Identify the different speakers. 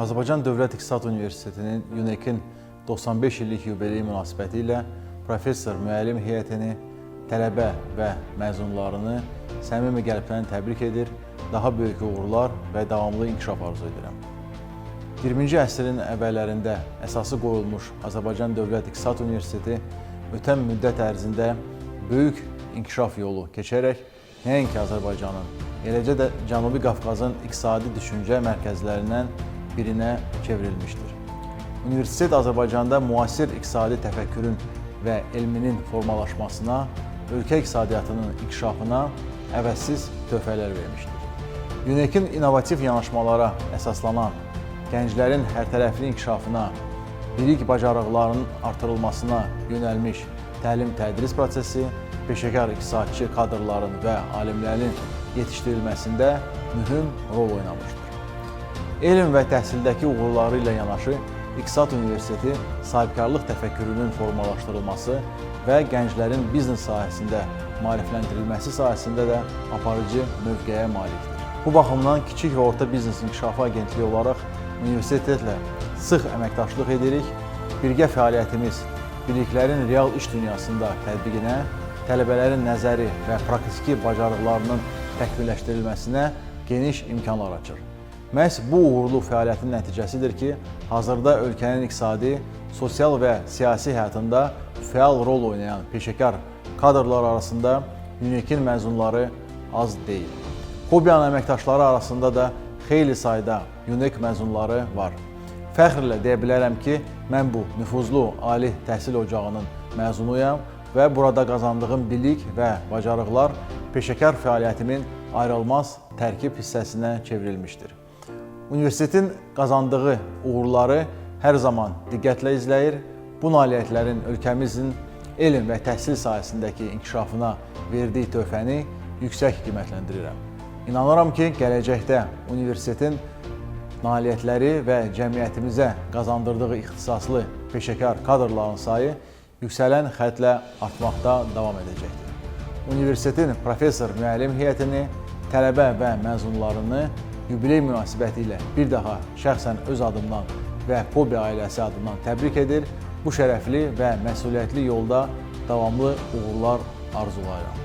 Speaker 1: Azərbaycan Dövlət İqtisad Universitetinin UNEK-in 95 illik yubileyi münasibəti ilə professor müəllim heyətini, tələbə və məzunlarını səmimi qəlbdən təbrik edir, daha böyük uğurlar və davamlı inkişaf arzu edirəm. 20-ci əsrin əvvəllərində əsası qoyulmuş Azərbaycan Dövlət İqtisad Universiteti ötən müddət ərzində böyük inkişaf yolu keçərək nəinki Azərbaycanın, eləcə də Cənubi Qafqazın iqtisadi düşüncə mərkəzlərindən birinə çevrilmişdir. Universitet Azərbaycanda müasir iqtisadi təfəkkürün və elminin formalaşmasına, ölkə iqtisadiyyatının inkişafına əvəzsiz töhfələr vermişdir. UNEK-in innovativ yanaşmalara əsaslanan, gənclərin hərtərəfli inkişafına, bilik bacarıqlarının artırılmasına yönəlmiş təlim-tədris prosesi, peşəkar iqtisadçı kadrların və alimlərin yetişdirilməsində mühüm rol oynamışdır. Elm və təhsildəki uğurları ilə yanaşı, İqtisad Universiteti sahibkarlıq təfəkkürünün formalaşdırılması və gənclərin biznes sahəsində maarifləndirilməsi sahəsində də aparıcı mövqeyə malikdir. Bu baxımdan Kiçik və Orta Biznes İnkişafı Agentliyi olaraq universitetlə sıx əməkdaşlıq edirik, birgə fəaliyyətimiz biliklərin real iş dünyasında tətbiqinə, tələbələrin nəzəri və praktiki bacarıqlarının təkmilləşdirilməsinə geniş imkanlar açır. Məhz bu uğurlu fəaliyyətin nəticəsidir ki, hazırda ölkənin iqtisadi, sosial və siyasi həyatında fəal rol oynayan peşəkar kadrlar arasında UNEK-in məzunları az deyil. Kobiyanın əməkdaşları arasında da xeyli sayda UNEK məzunları var. Fəxrlə deyə bilərəm ki, mən bu nüfuzlu ali təhsil ocağının məzunuyam və burada qazandığım bilik və bacarıqlar peşəkar fəaliyyətimin ayrılmaz tərkib hissəsinə çevrilmişdir. Universitetin qazandığı uğurları hər zaman diqqətlə izləyir, bu nailiyyətlərin ölkəmizin elm və təhsil sahəsindəki inkişafına verdiyi töhfəni yüksək qiymətləndirirəm. İnanıram ki, gələcəkdə universitetin nailiyyətləri və cəmiyyətimizə qazandırdığı ixtisaslı peşəkar kadrların sayı yüksələn xəttlə artmaqda davam edəcəkdir. Universitetin professor müəllim heyətini, tələbə və məzunlarını yubiley münasibəti ilə bir daha şəxsən öz adımdan və Kobi ailəsi adından təbrik edir, bu şərəfli və məsuliyyətli yolda davamlı uğurlar arzulayıram.